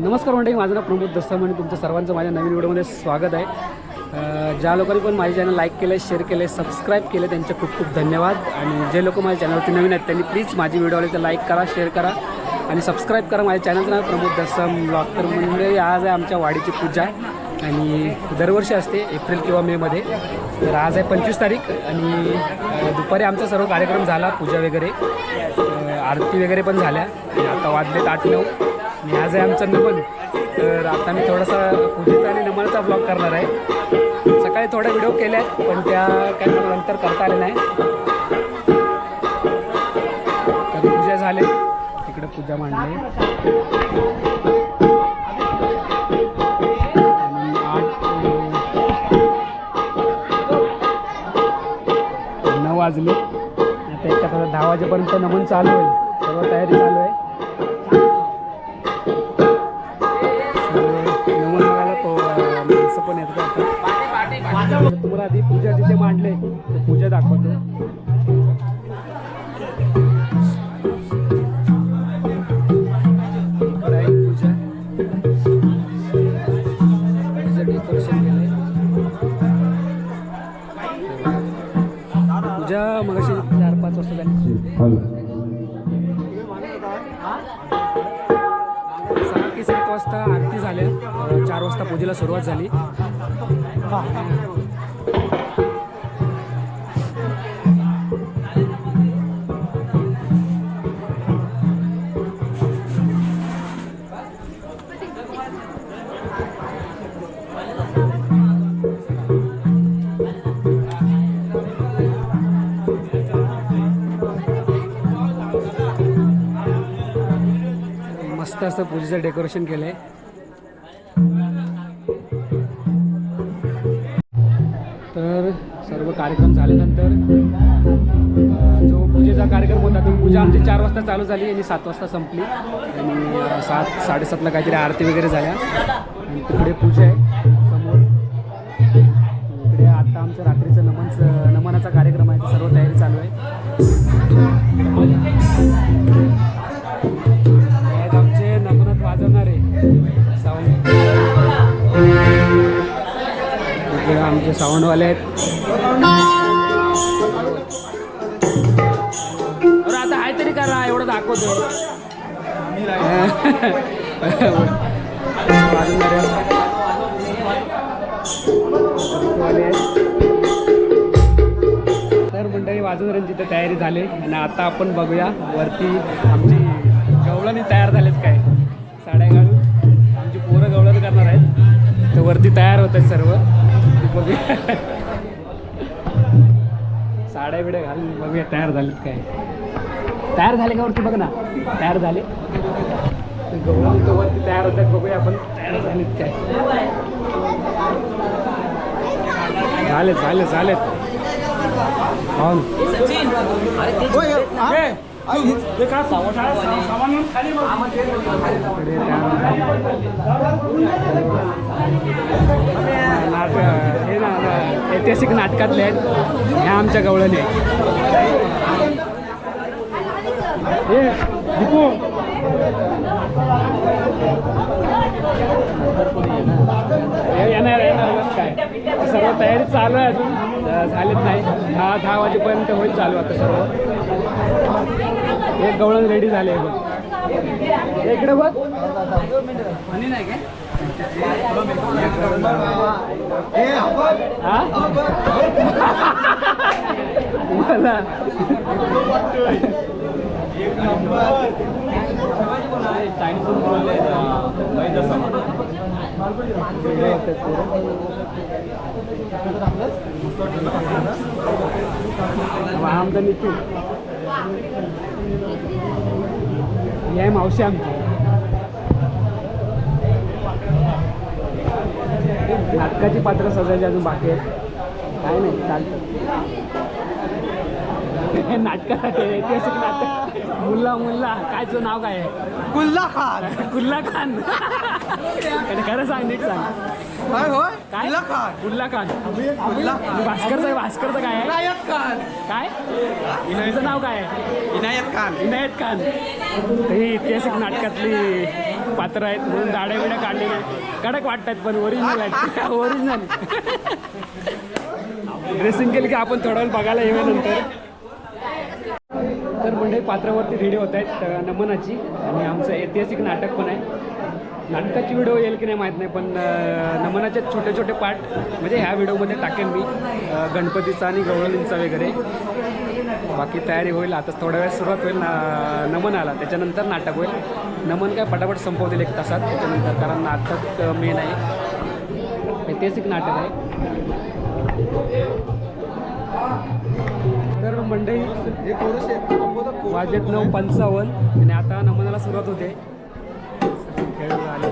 नमस्कार मंडळी, माझं नाव प्रमोद दस्तामणी. तुमचं सर्वांचं माझ्या नवीन व्हिडिओमध्ये स्वागत आहे. ज्या लोकांनी पण माझ्या चॅनल लाईक केलं, शेअर केले, सबस्क्राईब केले त्यांचे खूप खूप धन्यवाद. आणि जे लोक माझ्या चॅनलवरती नवीन आहेत त्यांनी प्लीज माझी व्हिडिओ आली तर लाईक करा, शेअर करा आणि सबस्क्राईब करा. माझ्या चॅनलचं नाव प्रमोद दस्ताम ब्लॉग. तर म्हणजे आज आहे आमच्या वाडीची पूजा आणि दरवर्षी असते एप्रिल किंवा मेमध्ये. तर आज आहे 25 तारीख आणि दुपारी आमचा सर्व कार्यक्रम झाला, पूजा वगैरे, आरती वगैरे पण झाल्या. आता वाजलेत 8-9 आणि आज आहे आमचं नमन. तर आता मी थोडासा पूजेचा आणि नमनाचा ब्लॉग करणार आहे. सकाळी थोड्या व्हिडिओ केल्या आहेत पण त्या काय मला नंतर करता आले नाही. तर पूजा झाली, तिकडे पूजा मांडली. आणि 9 वाजले. आता एका 10 वाजेपर्यंत नमन चालू होईल, सर्व तयारी चालू आहे. नमन बघायला तो माणसं पण येतात. तुम्हाला आधी पूजा तिथे मांडले, पूजा दाखवतो. डेकोरेशन केलंय. पूजा मगाशी 4-5 वाजता झाली. 6 की 7 वाजता आरती झाल्या. 4 वाजता पूजेला सुरुवात झाली. मस्त असं पूजेचं डेकोरेशन केलंय. तर सर्व कार्यक्रम झाल्यानंतर जो पूजेचा कार्यक्रम होता तो पूजा आमची 4 वाजता चालू झाली आणि 7 वाजता संपली. आणि 7-7:30ला काहीतरी आरती वगैरे झाल्या. आणि तिकडे पूजा आहे समोर. इकडे आता आमचं रात्रीचं नमनाचा कार्यक्रम आहे, सर्व तयारी चालू आहे. आमचे नमनात वाजवणारे साऊंड, इकडे आमचे साऊंडवाले आहेत. अरे आता आहे तरी करा, एवढं दाखवतो. तर मंडळी वाजवणाऱ्यांची तर तयारी झाली आणि आता आपण बघूया वरती आमची गवळणी तयार झालेत. काय साड्या घालून आमची पोरं गवळण करणार आहेत. तर वरती तयार होत आहेत सर्व. बघूया साड्या बिड्या घालून बघूया तयार झालेत काय. तयार झाले का वरती बघ ना, तयार झाले. गवळण तर वरती तयार होत आहेत, बघूया आपण तयार झालेत काय. झालेत हो हे ना ऐतिहासिक नाटकातले आहेत ह्या आमच्या गवळणी. हे दीपू येणार बस काय. सर्व तयारी चालू आहे, अजून झालीच नाही. 10 वाजेपर्यंत होईल चालू आता सर्व. एक गवळण रेडी झाले बघ. इकडे बघ नाही काय मला आमदानी तू या मावशी आमची. नाटकाची पात्र सजायची अजून बाकी आहेत. काय नाही चालतं. नाटकासाठी ऐतिहासिक नाटक. मुल्ला काय तुझं नाव काय आहे? गुल्ला खान. गुल्ला खान. खरं सांग, नीट सांग. काय होय? काय? गुल्ला खान. भास्करचं काय आहे? इनायत खान. काय तुझं नाव काय आहे? इनायत खान. ही ऐतिहासिक नाटकातली पात्र आहेत म्हणून दाढ्या बिड्या काढले नाही. कडक वाटतात पण ओरिजिनल आहेत. ओरिजिनल ड्रेसिंग केली की आपण थोडा वेळ बघायला येऊ नंतर. तर म्हणजे पात्रावरती रेडी होत आहेत नमनाची आणि आमचं ऐतिहासिक नाटक पण आहे. नाटकाची व्हिडिओ येईल की नाही माहीत नाही, पण नमनाचे छोटे छोटे पार्ट म्हणजे ह्या व्हिडिओमध्ये टाकेन मी, गणपतीचा आणि गवळणींचा वगैरे. बाकी तयारी होईल आता थोड्या वेळ सुरुवात होईल नमन आला त्याच्यानंतर नाटक होईल. नमन काय पटापट संपवतील 1 तासात त्याच्यानंतर, कारण नाटक मेन आहे, ऐतिहासिक नाटक आहे. तर मंडळी वाजलेत 9:55 आणि आता नमनाला सुरुवात होते. खेळ आले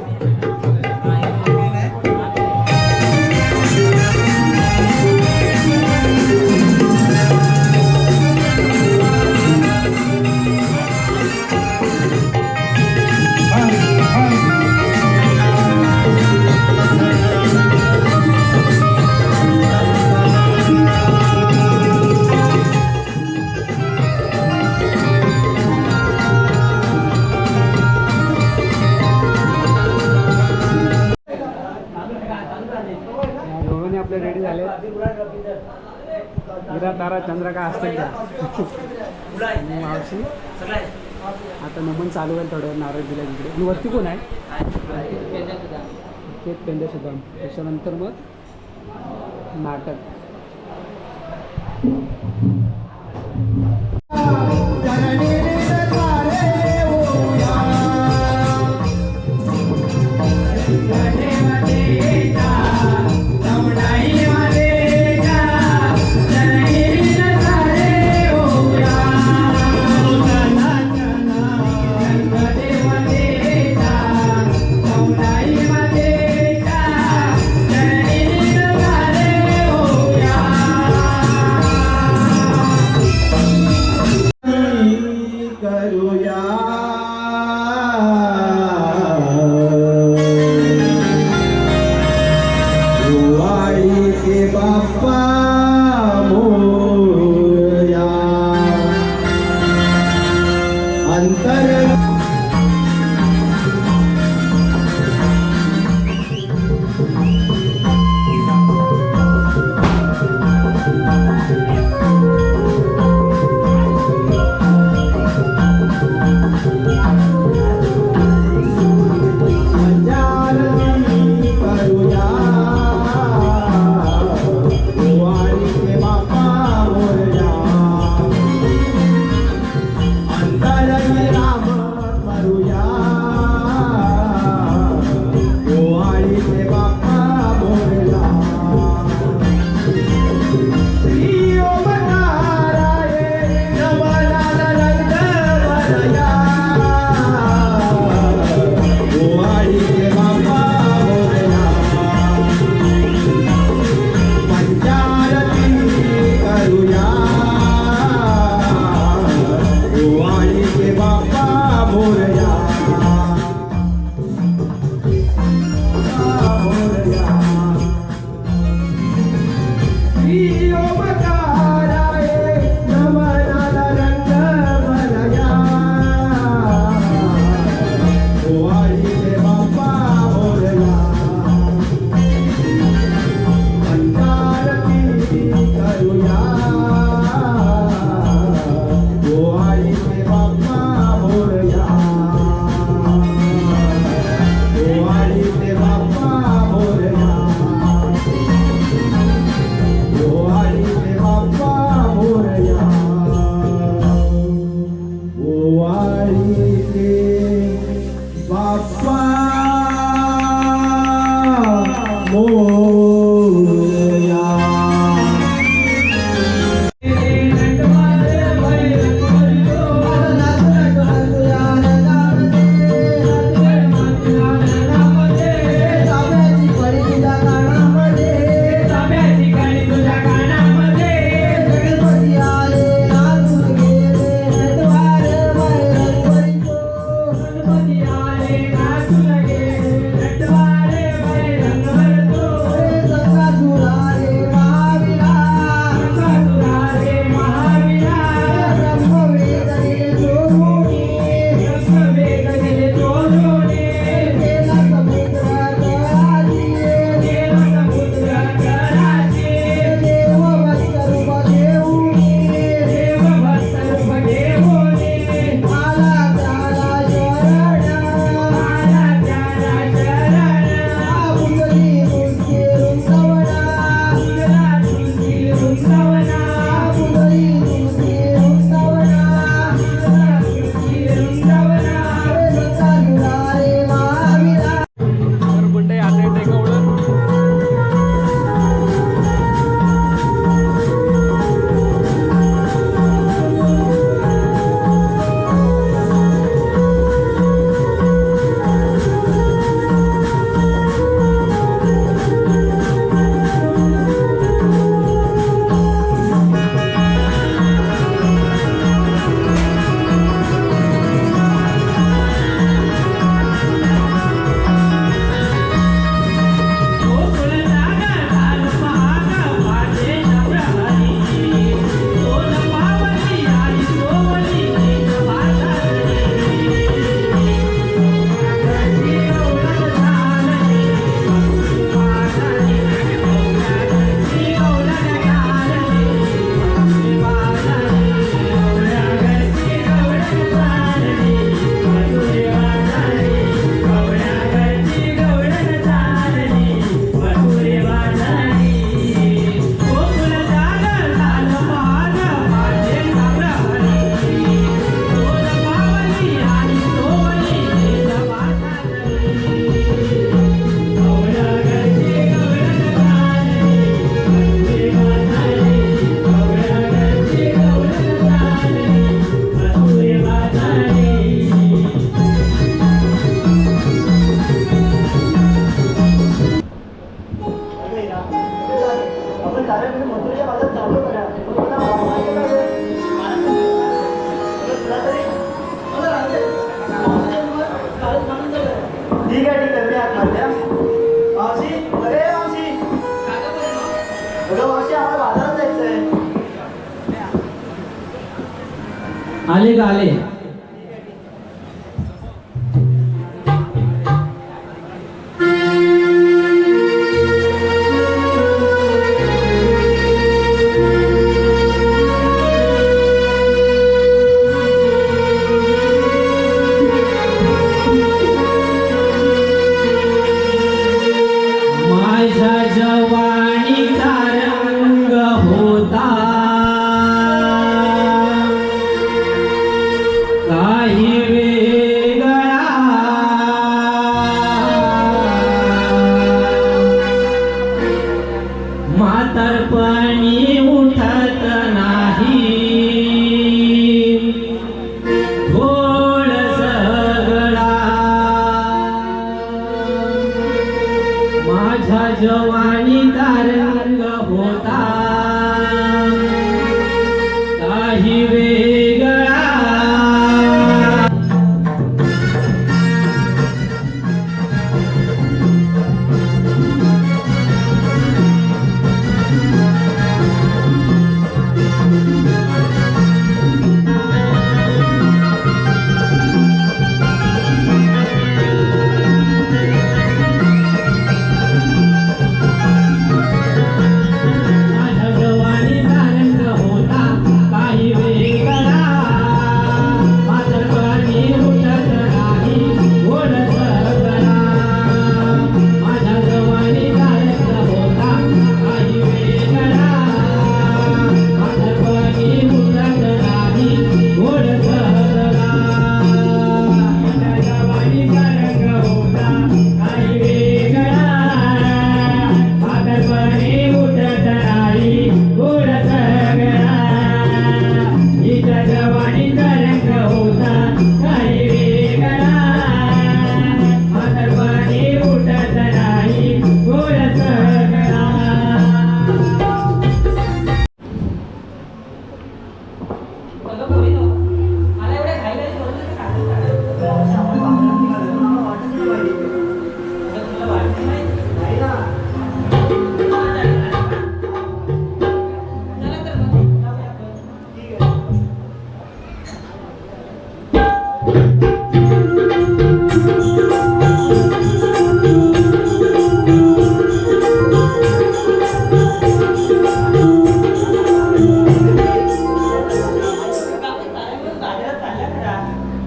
आपले रेडी झाले. हिरा तारा चंद्र काय असतील त्या मावशी. आता नमन चालू होईल थोडं नारळ दिल्या तिकडे. आणि वरती कोण आहे? केक पेंडे सुद्धा. त्याच्यानंतर मग नाटक. ठीक आहे मी आत्महत्या मावशी अरे मावशी अगं मावशी आम्हाला बाजारात जायचंय आले का आले माझ्या जवानीचा रंग होता काही वेगळा म्हातारपणी उठत नाही घोळ सगळा माझ्या जवानीचा रंग होता काही वेगळा माझ्या जवानीचा रंग होता काही वेगळा म्हातारपणी उठत नाही घोळ सगळा माझ्या जवानीचा रंग होता काही वेगळा म्हातारपणी उठत नाही घोळ सगळा माझ्या जवानीचा रंग होता काही वेगळा म्हातारपणी उठत नाही घोळ सगळा हिच्या जवानीचा रंग होता काही वेगळा म्हातारपणी उठत नाही घोळ सगळा मला एवढ्या घाईला सोडलं तर काय मावशी आम्हाला बाजारात निघालो ना आम्हाला वाटत नाही माहिती तुला वाटत नाही नाही ना चला तर मग जाऊया आपण. ठीक आहे बापरे, ताऱ्यामुळे बाजारात चालला खरा.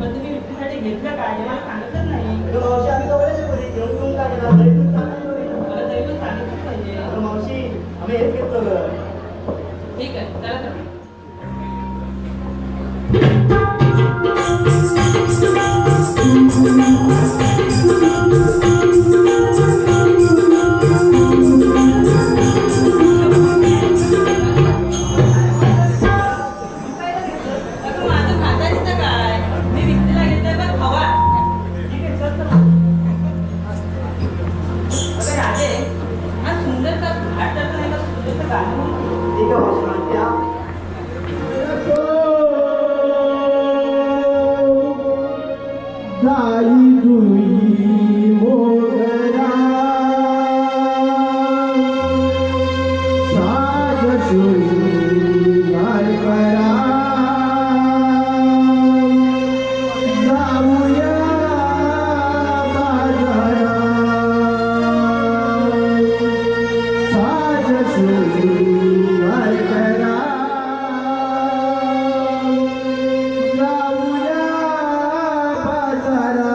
पण तुम्ही विक्रीसाठी घेतलं काय हे मला सांगतच नाही. अगं मावशी आम्ही दोघेच घरी घेऊन घेऊन काय घेणार घरी घेऊन काय नाही घरी. मला तरी पण सांगितलंच पाहिजे. अगं मावशी आम्ही हेच घेतो गं ठीक आहे, चला तर. अगं, माझं खातायचं काय? मी विक्रीला घेतलंय बघ, खावा. ठीक आहे, चल तर. अगं राधे, हा सुंदर का भारताचं नाही का सुंदरचं गाणं म्हणते. ठीक आहे मावशी म्हणते हा जाई जुई मोगरा साज शृंगार करा जाऊया बाजारात साज शृंगार करा जाऊया बाजारात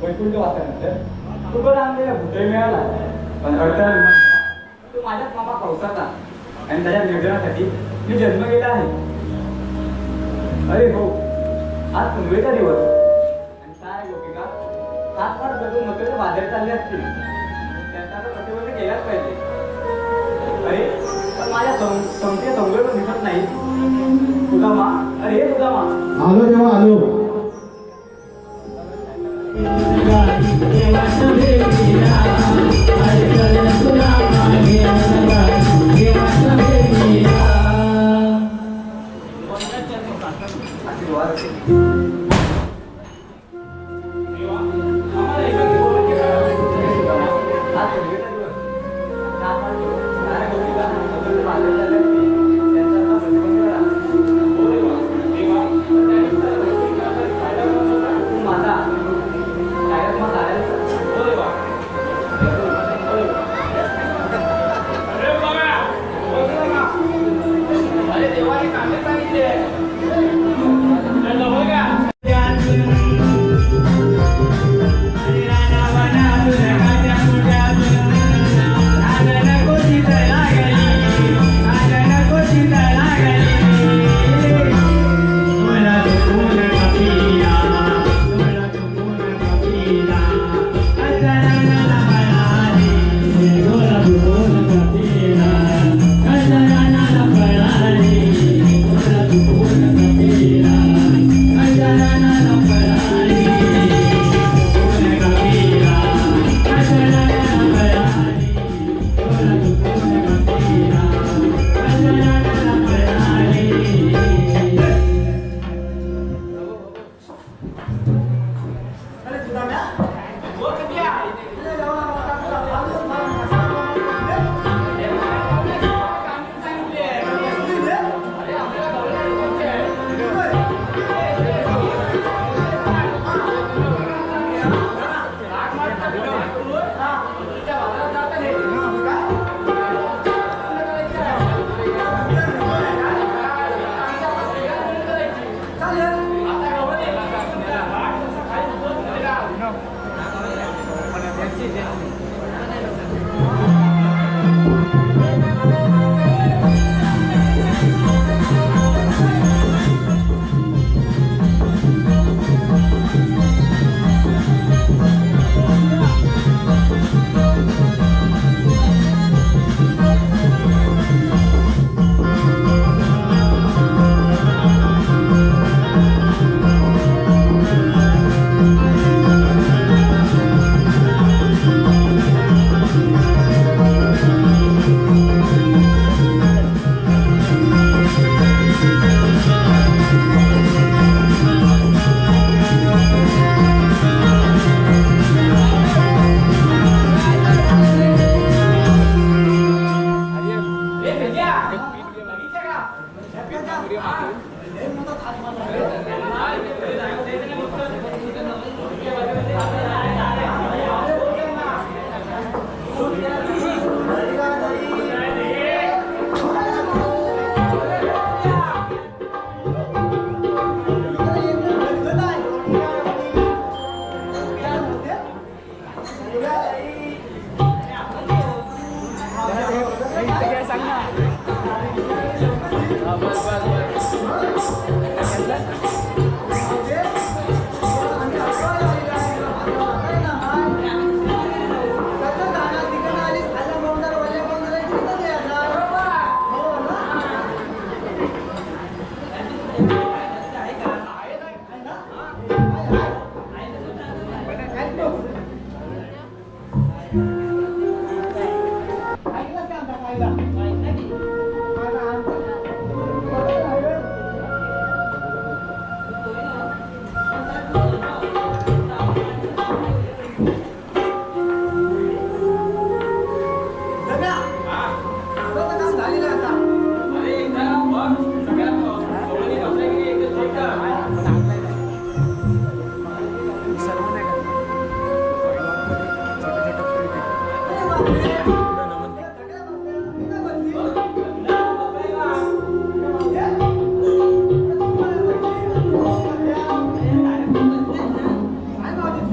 वैकुंठ वाचल्यानंतर तू पण आणलेला भुतळ मिळाला पण अडथळा तू माझ्याच मामा पावसाचा आणि त्याच्या निर्जनासाठी मी जन्म गेला आहे. अरे हो, आज कुंभेचा दिवस आणि काय गोपिका सात फार जगून मकर बाजार चालले असतील त्यांचा तर प्रतिबंध केलाच पाहिजे. अरे पण माझ्या संस्थेत संघर्ष दिसत नाही. तुझा मा अरे तुझा मा आलो तेव्हा आलो.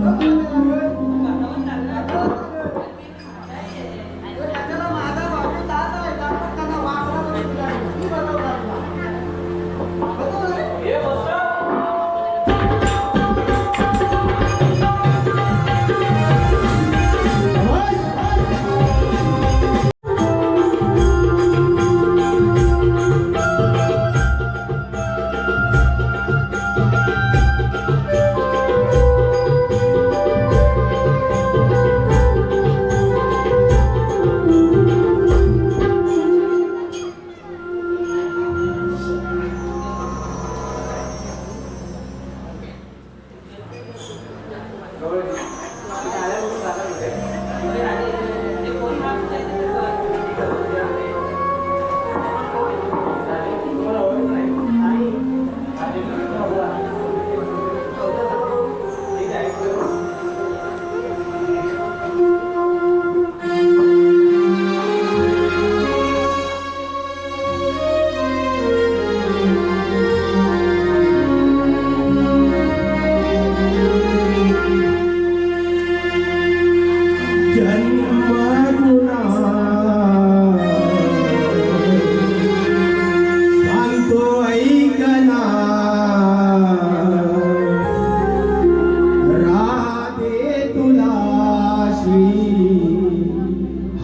Thank you.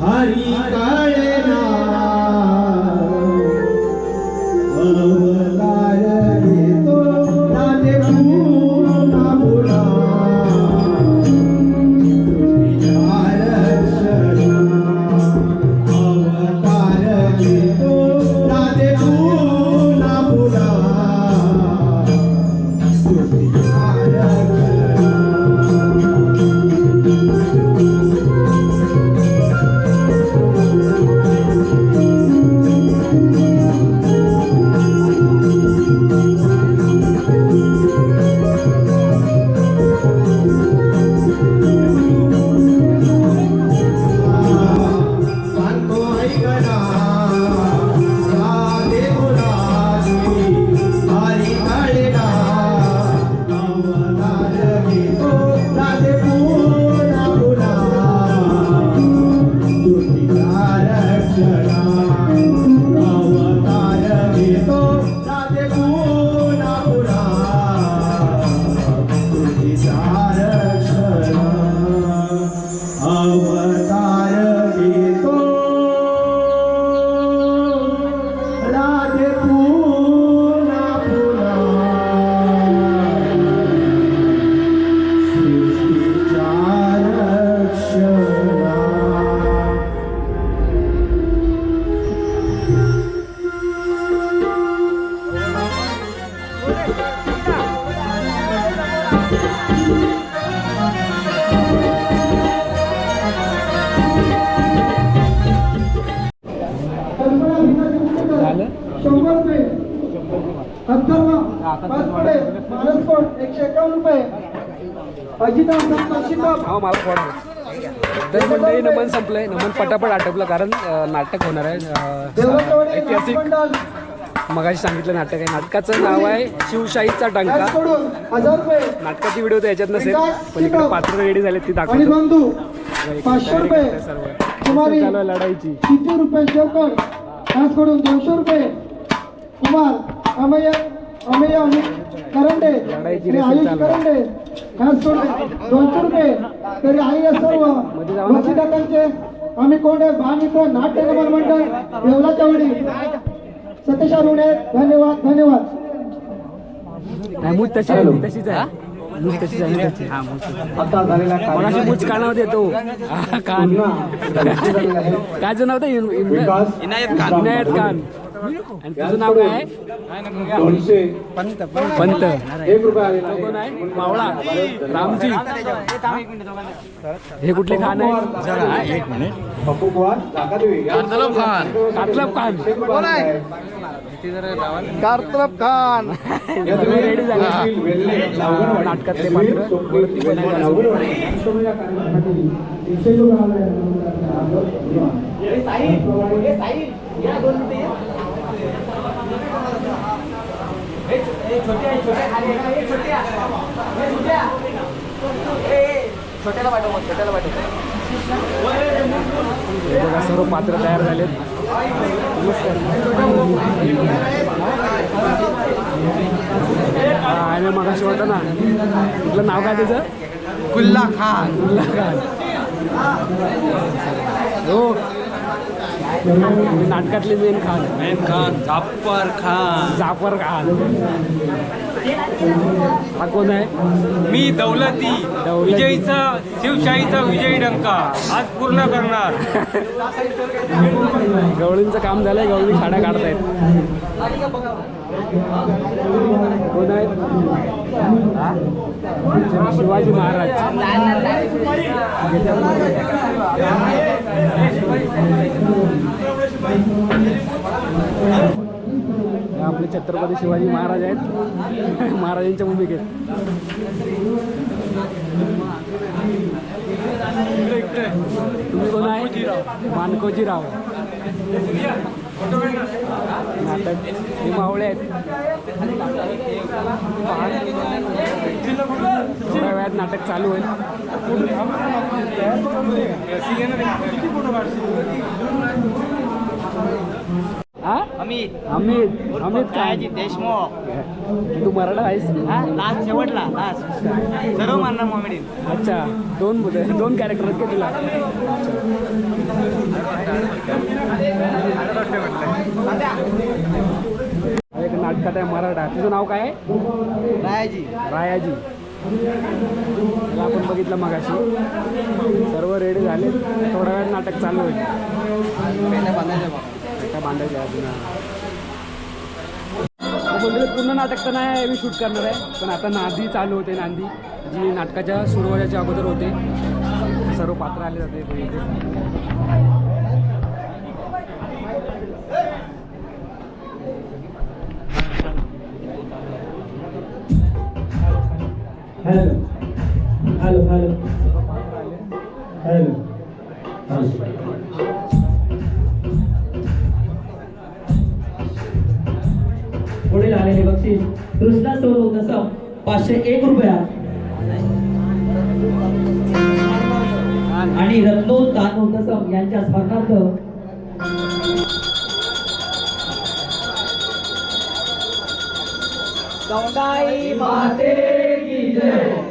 हरी काळेना अवतार घेतो राधे पुन्हा पुन्हा तुझ्या रक्षणा अवतार घेतो राधे पुन्हा पुन्हा तुझ्या रक्षणा सांगतो ऐकना राधे मुरारी हरी काळेना अवतार घेतो राधे पुन्हा पुन्हा तुझ्या रक्षणा अवतार घेतो राधे पुन्हा पुन्हा तुझ्या रक्षणा अवतार घेतो राधे पुन्हा पुन्हा सृष्टीच्या रक्षणा झालं 100 रुपये अथर्व पाचपडे महाराष्ट्र 151 रुपये अजिता काशीनाथ हा मला फोडा तर मंडळी नमन संपलंय. नमन पटापट आटपलं कारण नाटक होणार आहे देवळाचवाडी ऐतिहासिक. मंडळ मगाशी सांगितलं नाटक आहे. नाटकाचं नाव आहे शिवशाहीचा डंका. कडून 1000 रुपये नाटकाची व्हिडिओ तर याच्यात नसेल पण इकडे पात्र रेडी झाले ती आणि दाखवतो. बंधू 500 रुपये सर्व कुमारी चालू आहे लढाईची. 300 रुपये शेवकर कडून 200 रुपये कुमार अमय अमय करंडे लढाईची आणि रेस आयुष चालू आहे. करंडे कडून 200 रुपये तरी आई सर्व मध्ये जाऊ नका. वंचितांचे आम्ही कोण आहे भामित्र नाट्य नमन मंडळ देवळाचवाडी सतीश अरुणे धन्यवाद धन्यवाद. नाही मूज तशी आहे तशीच आहे. मूज तशीच आहे त्याची. हा मूज आता झालेला मगाशी मूज कानावर येतो. हा, कान काय नाव होतं इनायत खान. आणि तुझं नाव काय आहे? 200 पंत. 1 रुपया आलेला तो कोण आहे? मावळा रामजी. हे कुठले खान आहे? पप्पू पवार जाकादेवी कातलब खान. कार्तरफ खान रेडी झाले नाटकातले पात्र वरती बोलायला. बघा सर्व पात्र तयार झालेत. आणि मग असं होतं ना तुझं नाव काय त्याचं? गुल्ला खान उल्ला खान. हो नाटकातले मेन खान जाफर खान. हा कोण आहे? मी दौलती विजयीचा शिवशाहीचा विजयी डंका आज पूर्ण करणार. गवळींचं काम झालंय. गवळी साड्या काढतायत. कोण आहे? शिवाजी महाराज. हे आपले छत्रपती शिवाजी महाराज आहेत. महाराजांच्या भूमिकेत. तुम्ही कोण आहे? मानकोजीराव. नाटक हे मावळे आहेत. थोड्या वेळात नाटक चालू होईल. आम्ही अमित अमित काय देशमुख तू मराठा आहेस लास्ट शेवटला लास्ट सर्व मानणार कॉमेडी अच्छा दोन कॅरेक्टर आहेत का तुला एक नाटकात आहे मराठा तुझं नाव काय आहे रायाजी रायाजी त्याला आपण बघितलं मगाशी सर्व रेडी झाले थोडा वेळ नाटक चालू होईल काय बांधायचं आहे अजून म्हणजे पूर्ण नाटक तर नाही मी शूट करणार आहे पण आता नांदी चालू होते नांदी जी नाटकाच्या सुरुवातीच्या अगोदर होते सर्व पात्र आले जाते इथे हॅलो हॅलो हॅलो हॅलो पुढील आलेले बक्षीस कृष्णा सोनू दसम 501 रुपया आणि रत्नो तानू दसम यांच्या स्मरणार्थ गौंडाई माते की जय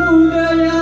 Oh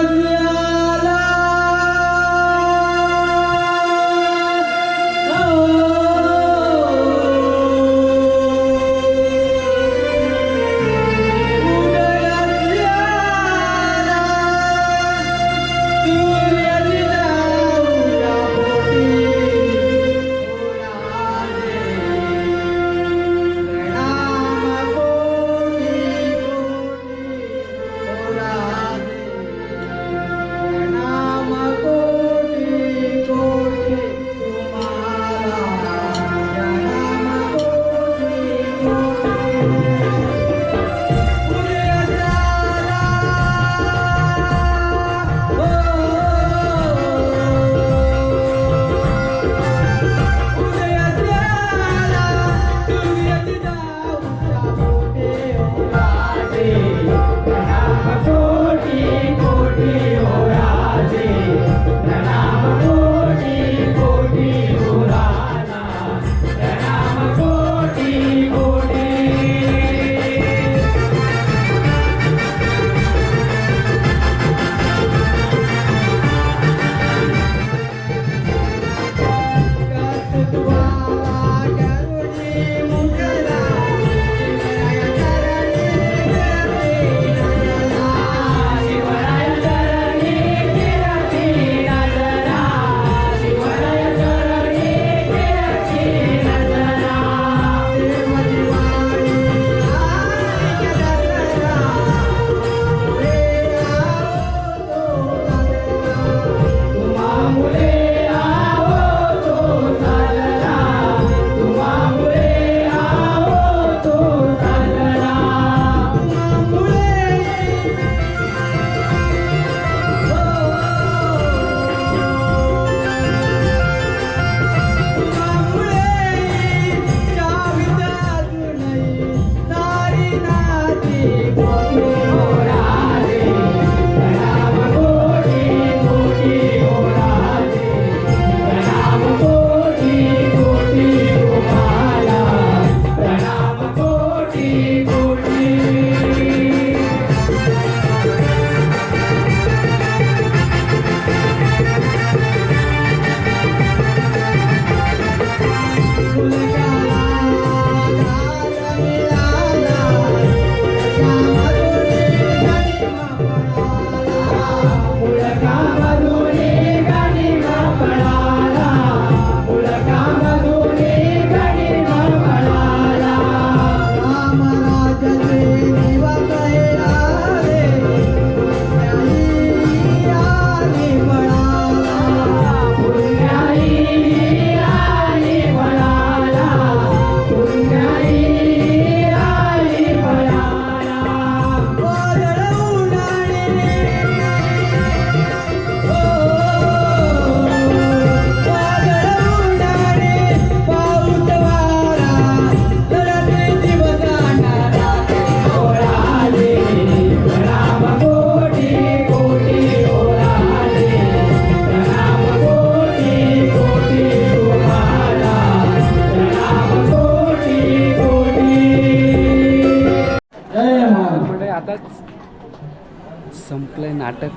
संपलं आहे नाटक.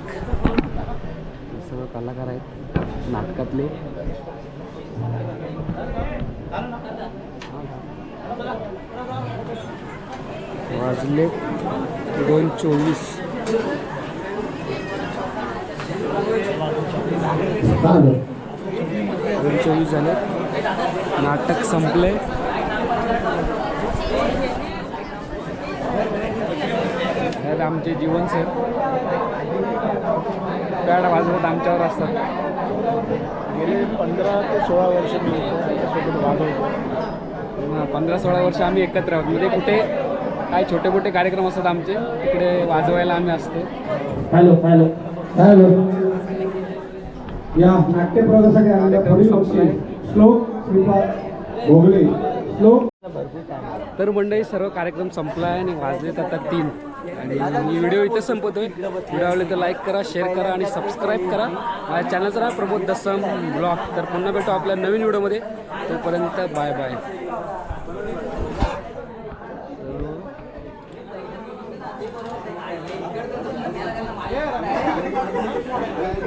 सर्व कलाकार आहेत नाटकातले. वाजले 2:24. चालेल. 2:24 झाले. नाटक संपले. तर आमचे जीवन सर पॅड वाजवत आमच्यावर असतात. गेले 15 ते 16 वर्ष मी त्याच्यासोबत वाजवतो. 15-16 वर्ष आम्ही एकत्र आहोत. म्हणजे कुठे काय छोटे मोठे कार्यक्रम असतात आमचे, तिकडे वाजवायला आम्ही असतो. Hello hello hello. या नाट्य प्रदर्शनासाठी आलेल्या पुढील बक्षीस श्लोक श्रीपाद भोगले. श्लोक. तर मंडळी सर्व कार्यक्रम संपला आहे आणि वाजलेत आता 3. आणि मी व्हिडिओ इथे संपवतोय. व्हिडिओ आवडले तर लाईक करा, शेअर करा आणि सबस्क्राईब करा. माझ्या चॅनलचं नाव प्रबोध दसम ब्लॉग. तर पुन्हा भेटू आपल्या नवीन व्हिडिओमध्ये. तोपर्यंत बाय बाय.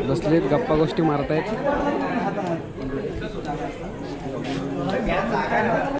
बसलेत गप्पा गोष्टी मारतायत.